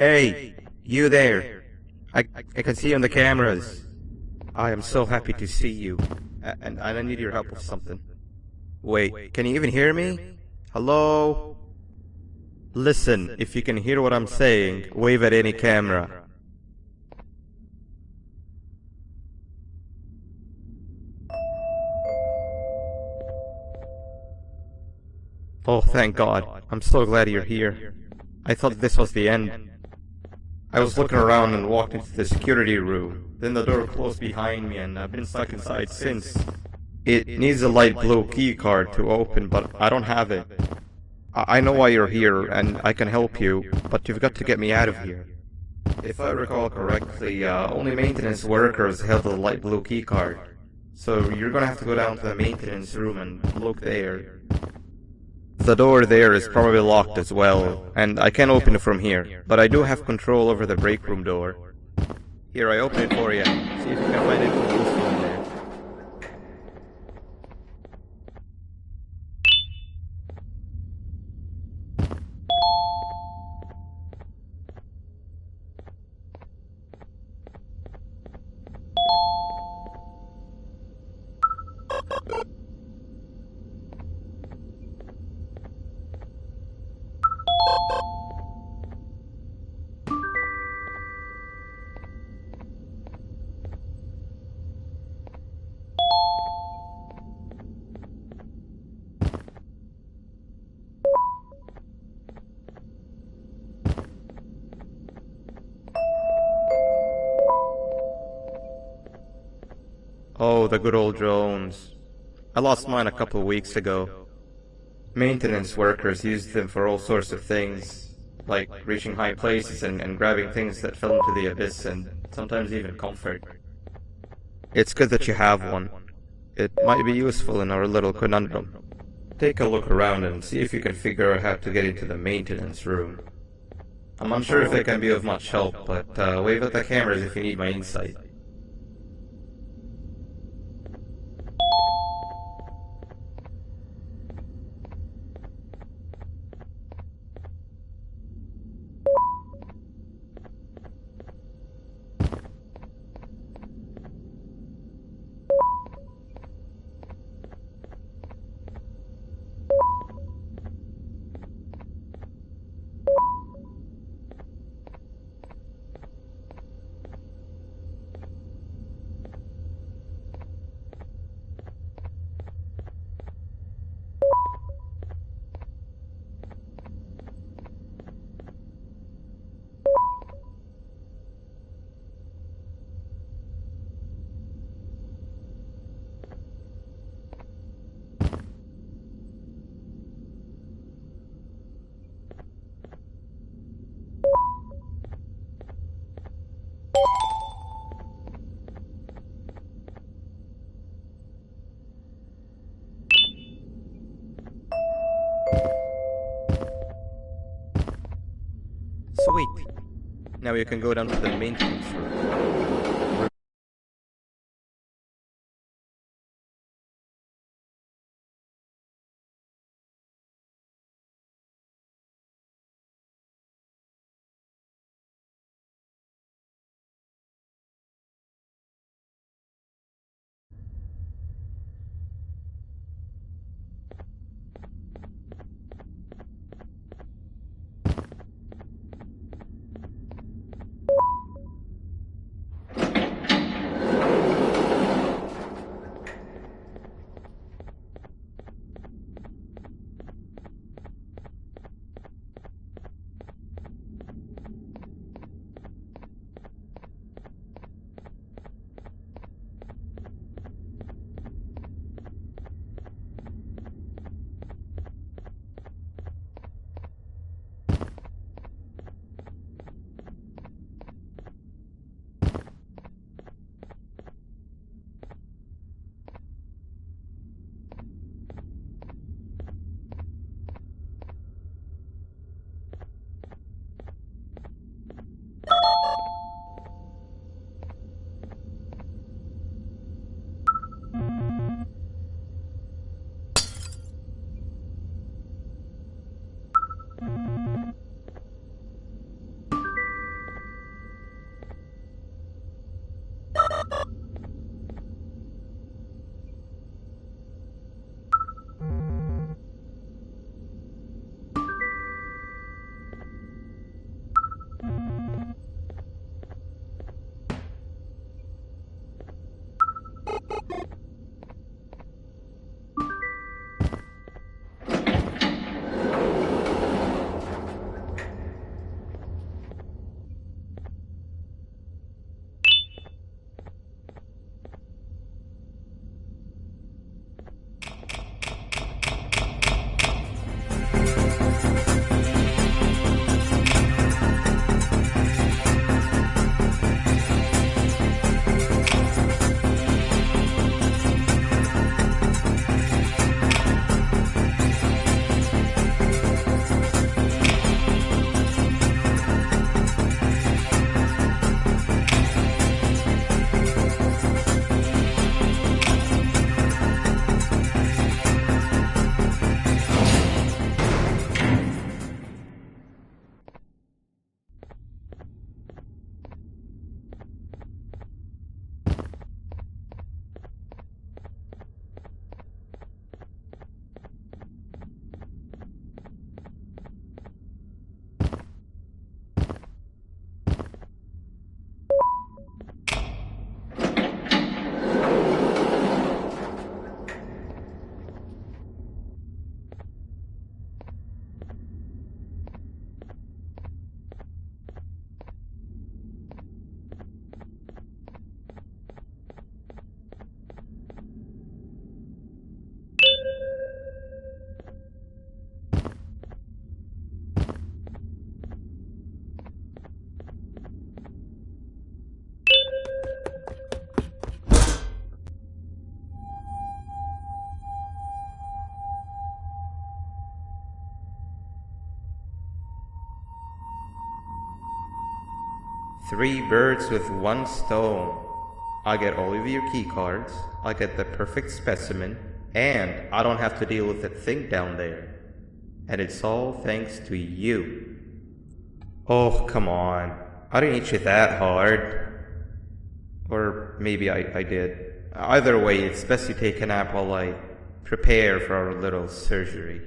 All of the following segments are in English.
Hey, you there. I can see you on the cameras. I am so happy to see you. And I need your help with something. Wait, can you even hear me? Hello? Listen, if you can hear what I'm saying, wave at any camera. Oh, thank God. I'm so glad you're here. I thought this was the end. I was looking around and walked into the security room. Then the door closed behind me and I've been stuck inside since. It needs a light blue key card to open, but I don't have it. I know why you're here and I can help you, but you've got to get me out of here. If I recall correctly, only maintenance workers held the light blue key card. So you're gonna have to go down to the maintenance room and look there. The door there is probably locked as well, and I can't open it from here, but I do have control over the break room door. Here, I open it for you. See if you can find anything useful in there. Oh, the good old drones. I lost mine a couple of weeks ago. Maintenance workers used them for all sorts of things, like reaching high places and grabbing things that fell into the abyss and sometimes even comfort. It's good that you have one. It might be useful in our little conundrum. Take a look around and see if you can figure out how to get into the maintenance room. I'm unsure if it can be of much help, but wave at the cameras if you need my insight. Sweet. Now you can go down to the maintenance room. Three birds with one stone. I get all of your key cards, I get the perfect specimen, and I don't have to deal with that thing down there. And it's all thanks to you. Oh, come on. I didn't hit you that hard. Or maybe I did. Either way, it's best you take a nap while I prepare for our little surgery.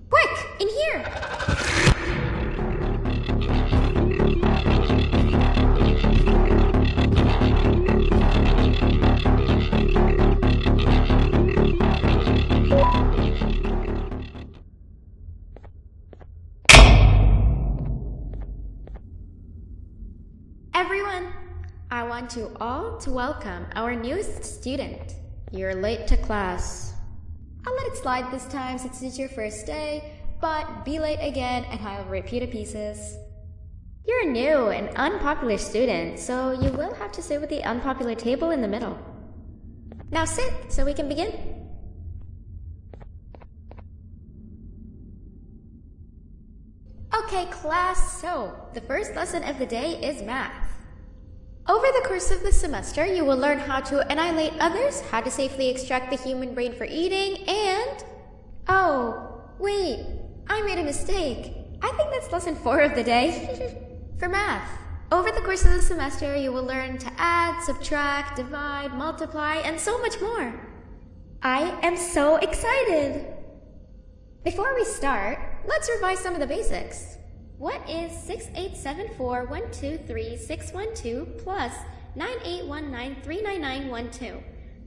Quick! In here! Everyone, I want you all to welcome our newest student. You're late to class. I'll let it slide this time since it's your first day, but be late again and I'll rip you to pieces. You're a new and unpopular student, so you will have to sit with the unpopular table in the middle. Now sit so we can begin. Okay, class, so the first lesson of the day is math. Over the course of the semester, you will learn how to annihilate others, how to safely extract the human brain for eating, and... Oh, wait, I made a mistake. I think that's lesson 4 of the day. For math, over the course of the semester, you will learn to add, subtract, divide, multiply, and so much more. I am so excited! Before we start, let's revise some of the basics. What is 6874123612 plus 9819399912?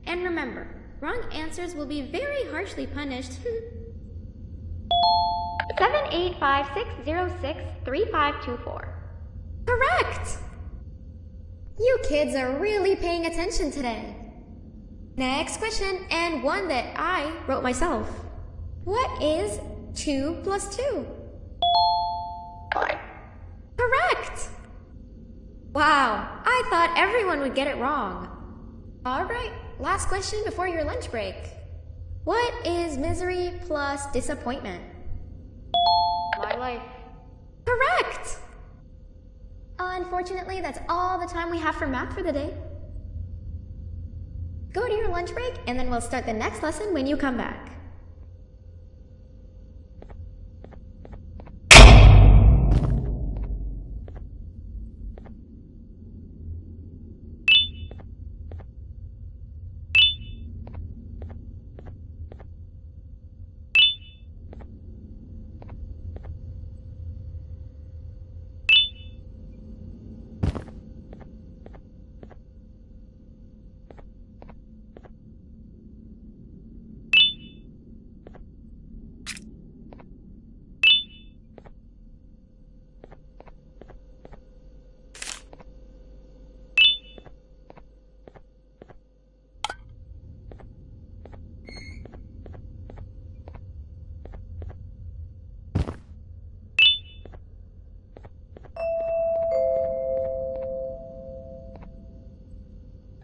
And remember, wrong answers will be very harshly punished. 785-606-3524. Correct! You kids are really paying attention today. Next question, and one that I wrote myself. What is 2 plus 2? 5. Correct! Wow, I thought everyone would get it wrong. Alright, last question before your lunch break. What is misery plus disappointment? My life. Correct! Unfortunately, that's all the time we have for math for the day. Go to your lunch break, and then we'll start the next lesson when you come back.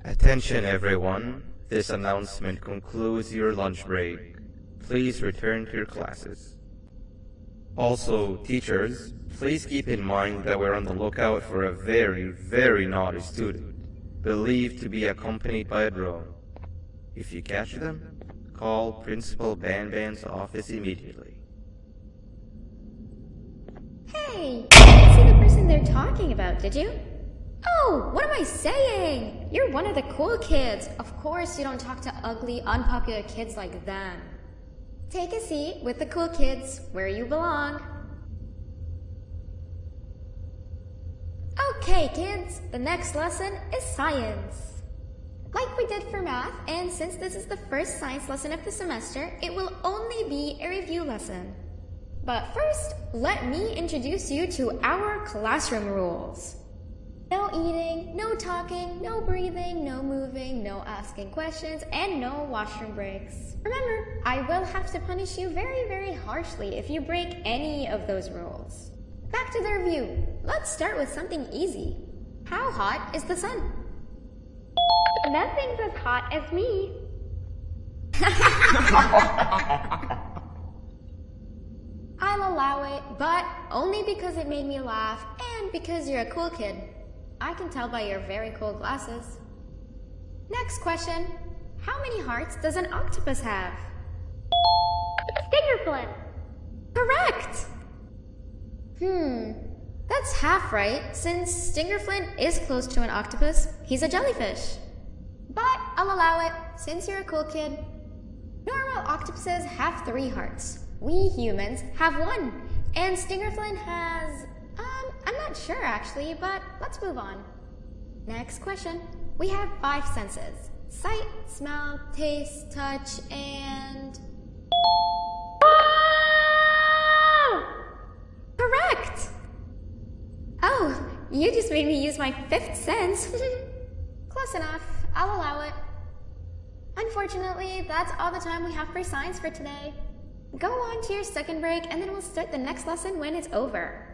Attention everyone, this announcement concludes your lunch break. Please return to your classes. Also, teachers, please keep in mind that we're on the lookout for a very, very naughty student, believed to be accompanied by a drone. If you catch them, call Principal Banban's office immediately. Hey, you didn't see the person they're talking about, did you? Oh, what am I saying? You're one of the cool kids. Of course you don't talk to ugly, unpopular kids like them. Take a seat with the cool kids where you belong. Okay, kids, the next lesson is science. Like we did for math, and since this is the first science lesson of the semester, it will only be a review lesson. But first, let me introduce you to our classroom rules. No eating, no talking, no breathing, no moving, no asking questions, and no washroom breaks. Remember, I will have to punish you very, very harshly if you break any of those rules. Back to the review. Let's start with something easy. How hot is the sun? Nothing's as hot as me. I'll allow it, but only because it made me laugh and because you're a cool kid. I can tell by your very cool glasses. Next question. How many hearts does an octopus have? Stingerflint. Correct! That's half right, since Stingerflint is close to an octopus. He's a jellyfish. But I'll allow it, since you're a cool kid. Normal octopuses have 3 hearts. We humans have 1. And Stingerflint has... I'm not sure actually, but let's move on. Next question. We have 5 senses. Sight, smell, taste, touch, and... Correct! Oh, you just made me use my 5th sense. Close enough. I'll allow it. Unfortunately, that's all the time we have for science for today. Go on to your second break, and then we'll start the next lesson when it's over.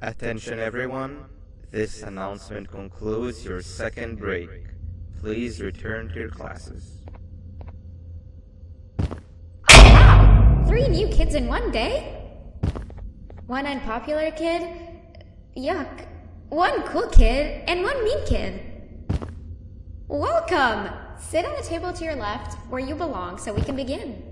Attention everyone, this announcement concludes your second break. Please return to your classes. Wow! 3 new kids in one day? 1 unpopular kid? Yuck. 1 cool kid and 1 mean kid. Welcome! Sit on the table to your left where you belong so we can begin.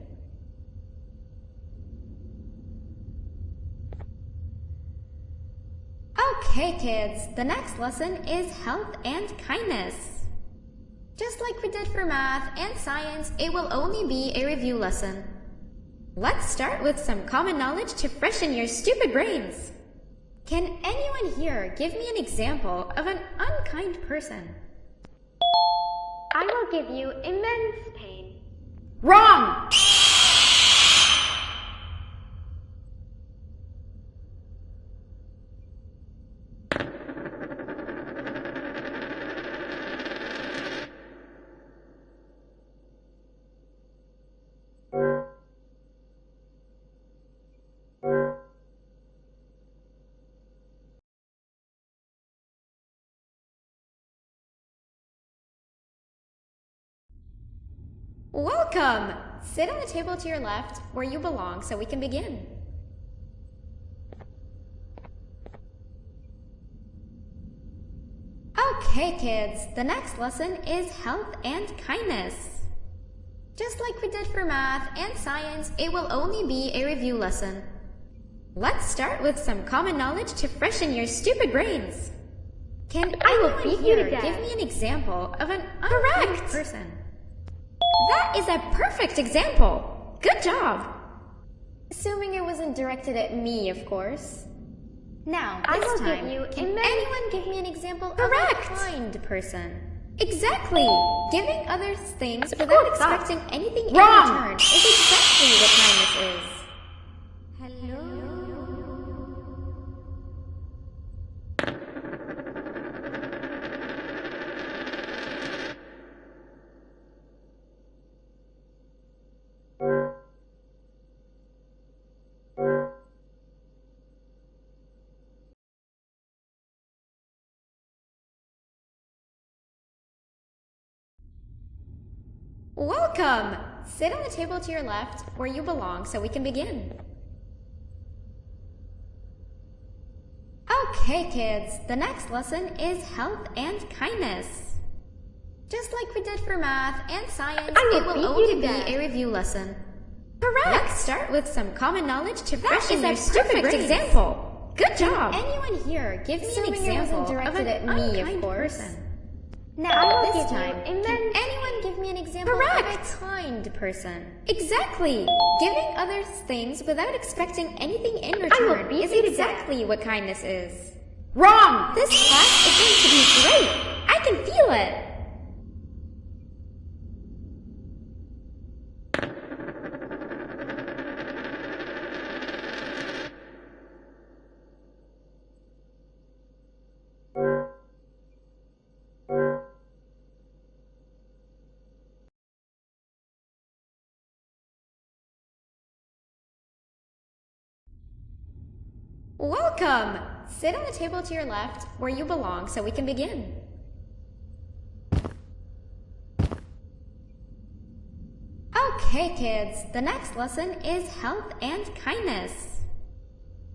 Okay, kids, the next lesson is health and kindness. Just like we did for math and science, it will only be a review lesson. Let's start with some common knowledge to freshen your stupid brains. Can anyone here give me an example of an unkind person? I will give you immense pain. Wrong! Welcome! Sit on the table to your left where you belong so we can begin. Okay, kids, the next lesson is health and kindness. Just like we did for math and science, it will only be a review lesson. Let's start with some common knowledge to freshen your stupid brains. Can anyone here give me an example of an unkind person? That is a perfect example! Good job! Assuming it wasn't directed at me, of course. Now, this time, can anyone give me an example of a kind person? Exactly! Giving others things without expecting anything in return is exactly what kindness is. Hello? Welcome! Sit on the table to your left, where you belong, so we can begin. Okay, kids, the next lesson is health and kindness. Just like we did for math and science, it will only be a review lesson. Correct! Let's start with some common knowledge to freshen your stupid brains. Example. Good job! Can anyone here give me an example of an unkind person? Now, this time, can anyone give me an example of a kind person? Exactly! Giving others things without expecting anything in return is exactly what kindness is. Wrong! This class is going to be great! I can feel it! Welcome! Sit on the table to your left, where you belong, so we can begin. Okay, kids, the next lesson is health and kindness.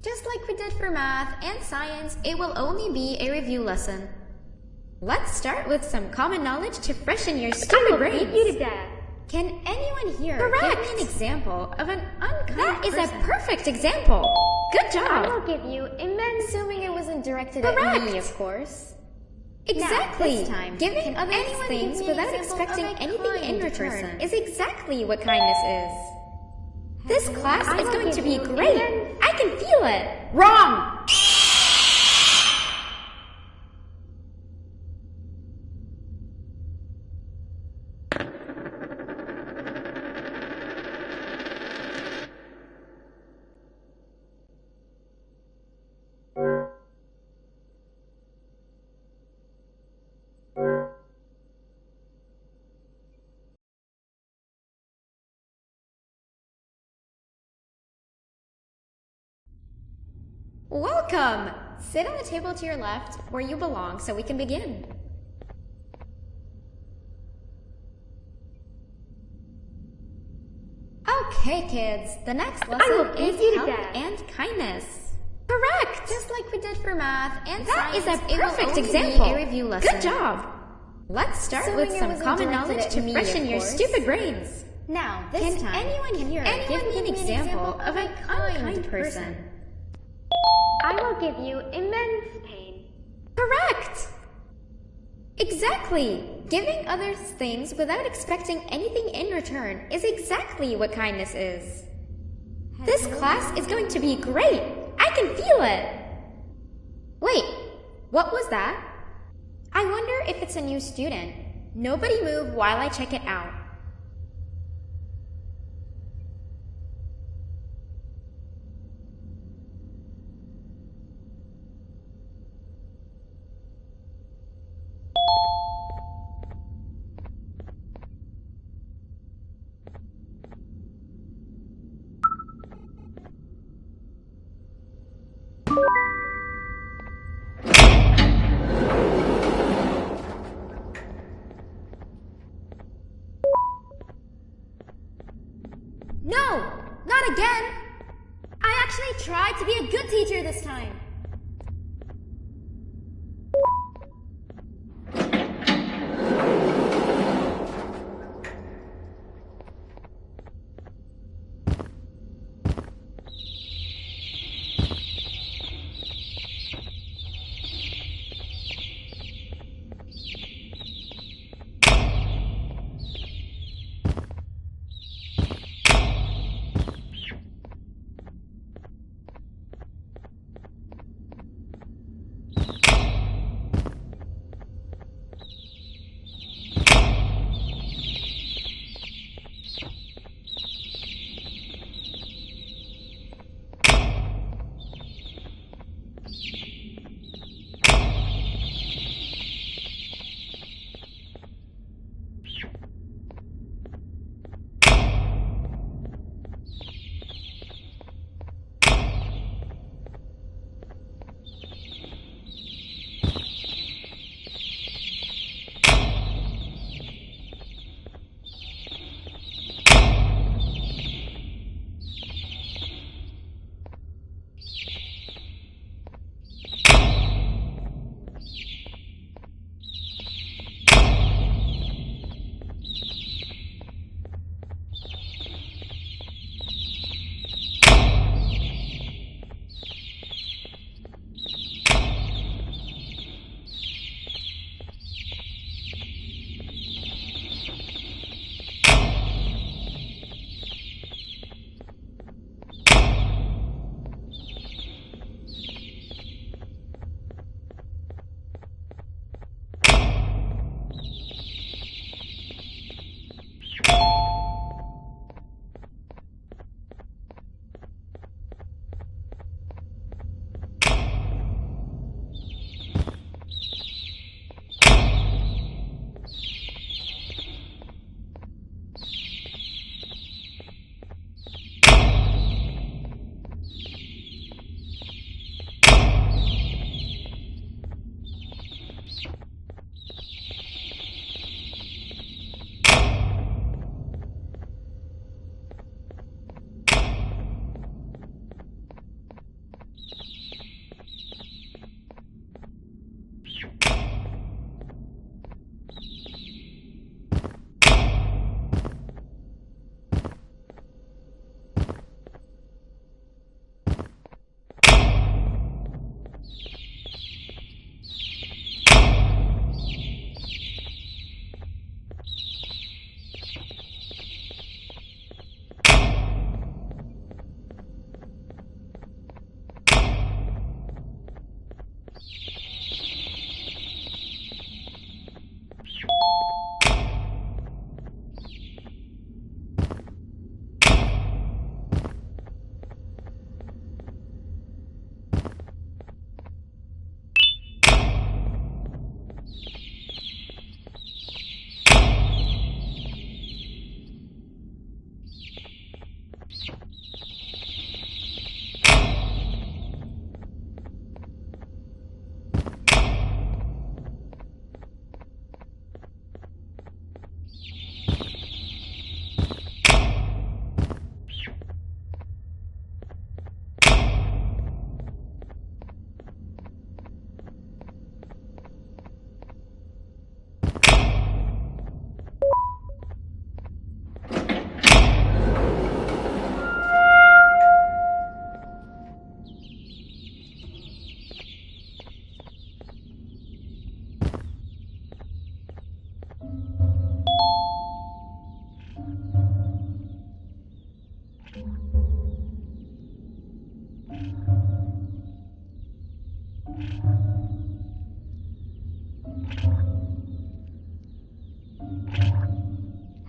Just like we did for math and science, it will only be a review lesson. Let's start with some common knowledge to freshen your stupid brains. You to death. Can anyone here give me an example of an unkind person? That is a perfect example. Good job. I will give you immense. Assuming it wasn't directed at me, of course. Exactly. Now, this time, giving others things without expecting anything in return is exactly what kindness is. This class is going to be great. I can feel it. Wrong. Welcome! Sit on the table to your left, where you belong, so we can begin. Okay, kids, the next lesson is health and kindness. Correct! Just like we did for math and science, that is a perfect example. A review lesson. Good job! Let's start with some common knowledge to freshen your stupid brains. Now, this time, can anyone here give me an example of an unkind person? I will give you immense pain. Correct! Exactly! Giving others things without expecting anything in return is exactly what kindness is. This class is going to be great! I can feel it! Wait, what was that? I wonder if it's a new student. Nobody move while I check it out. No! Not again! I actually tried to be a good teacher this time.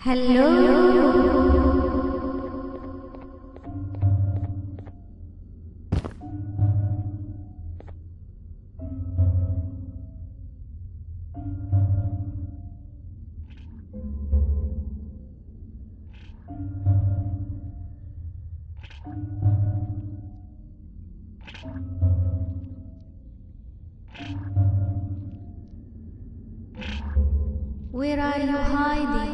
Hello. Where are you hiding?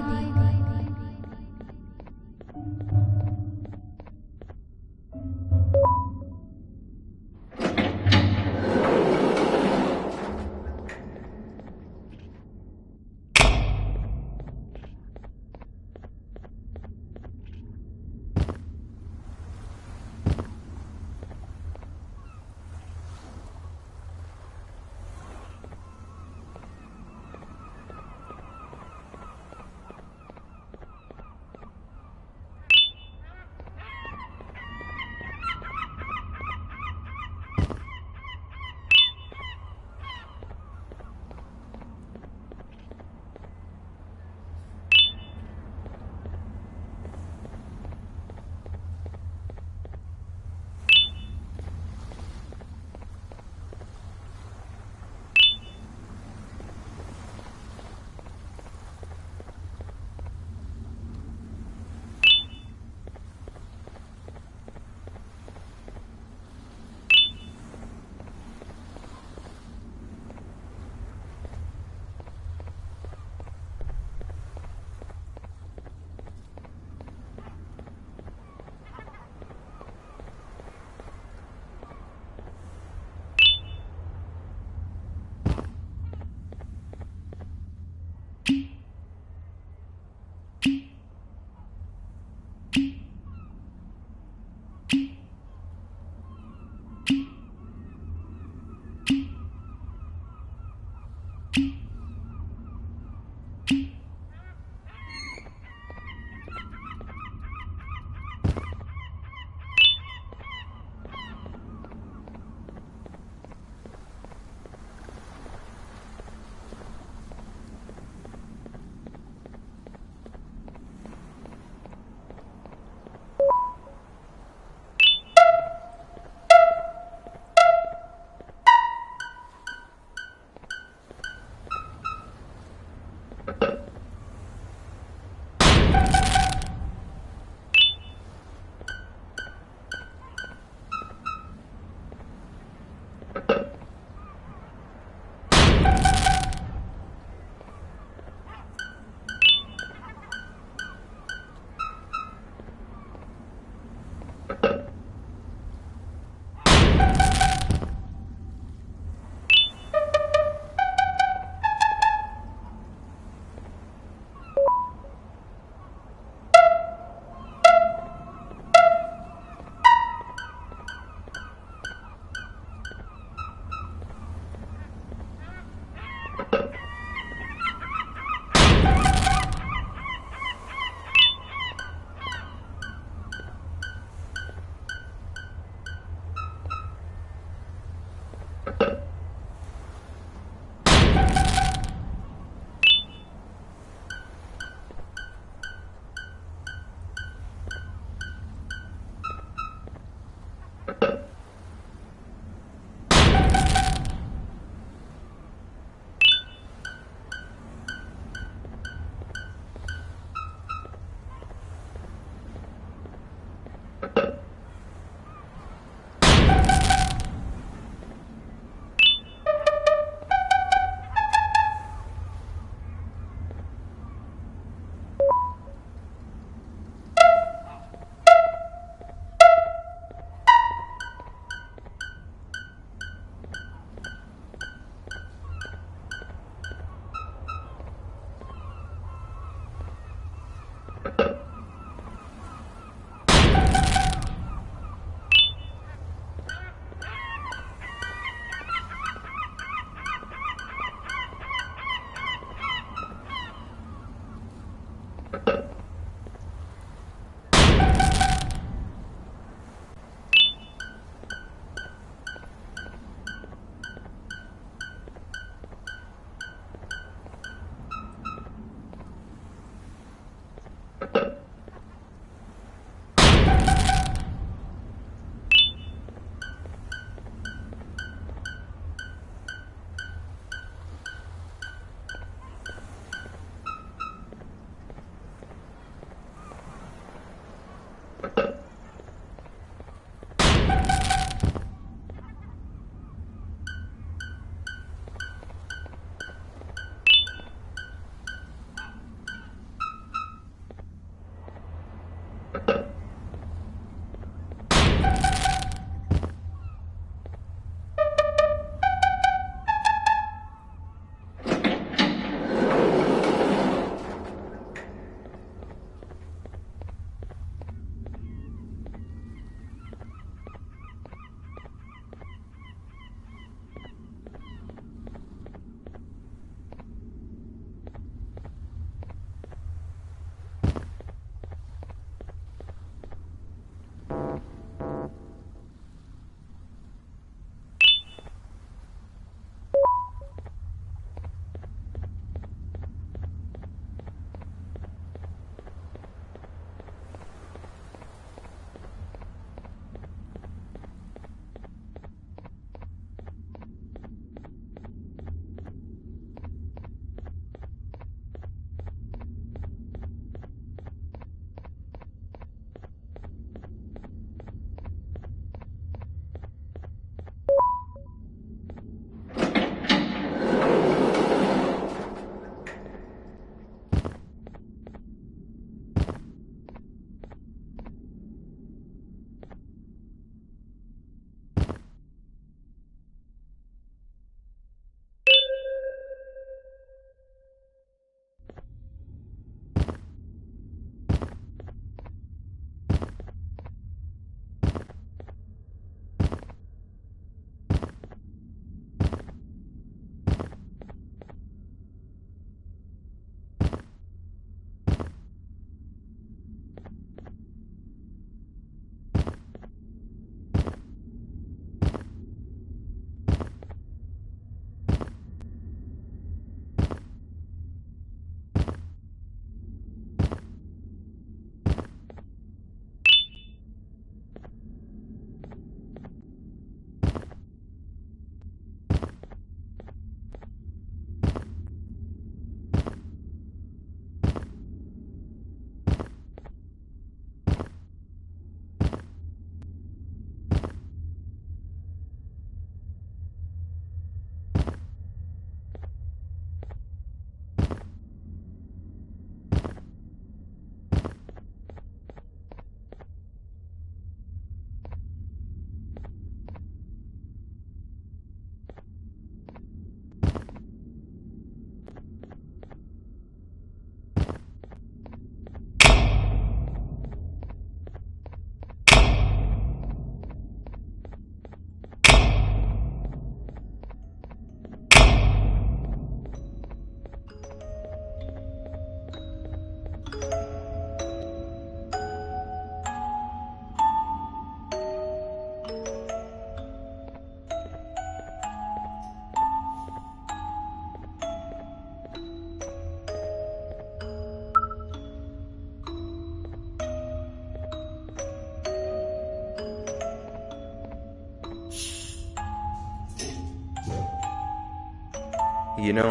You know,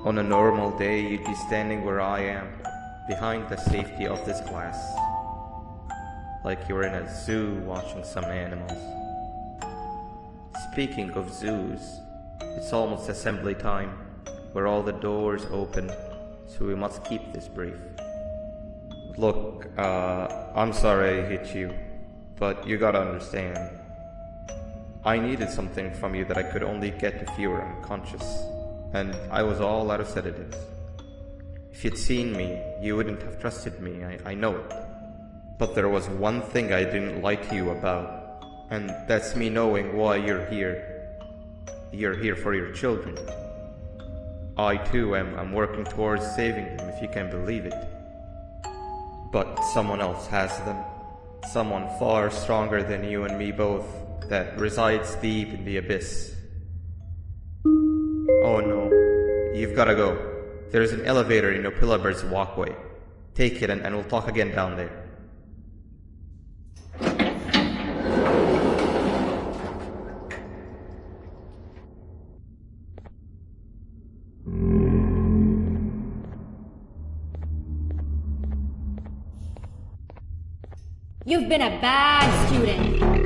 on a normal day you'd be standing where I am, behind the safety of this glass. Like you're in a zoo watching some animals. Speaking of zoos, it's almost assembly time, where all the doors open, so we must keep this brief. Look, I'm sorry I hit you, but you gotta understand. I needed something from you that I could only get if you were unconscious, and I was all out of sedatives. If you'd seen me, you wouldn't have trusted me, I know it. But there was one thing I didn't lie to you about, and that's me knowing why you're here. You're here for your children. I too am working towards saving them, if you can believe it. But someone else has them. Someone far stronger than you and me both, that resides deep in the abyss. Oh no, you've gotta go. There's an elevator in Opillaber's walkway. Take it and we'll talk again down there. You've been a bad student.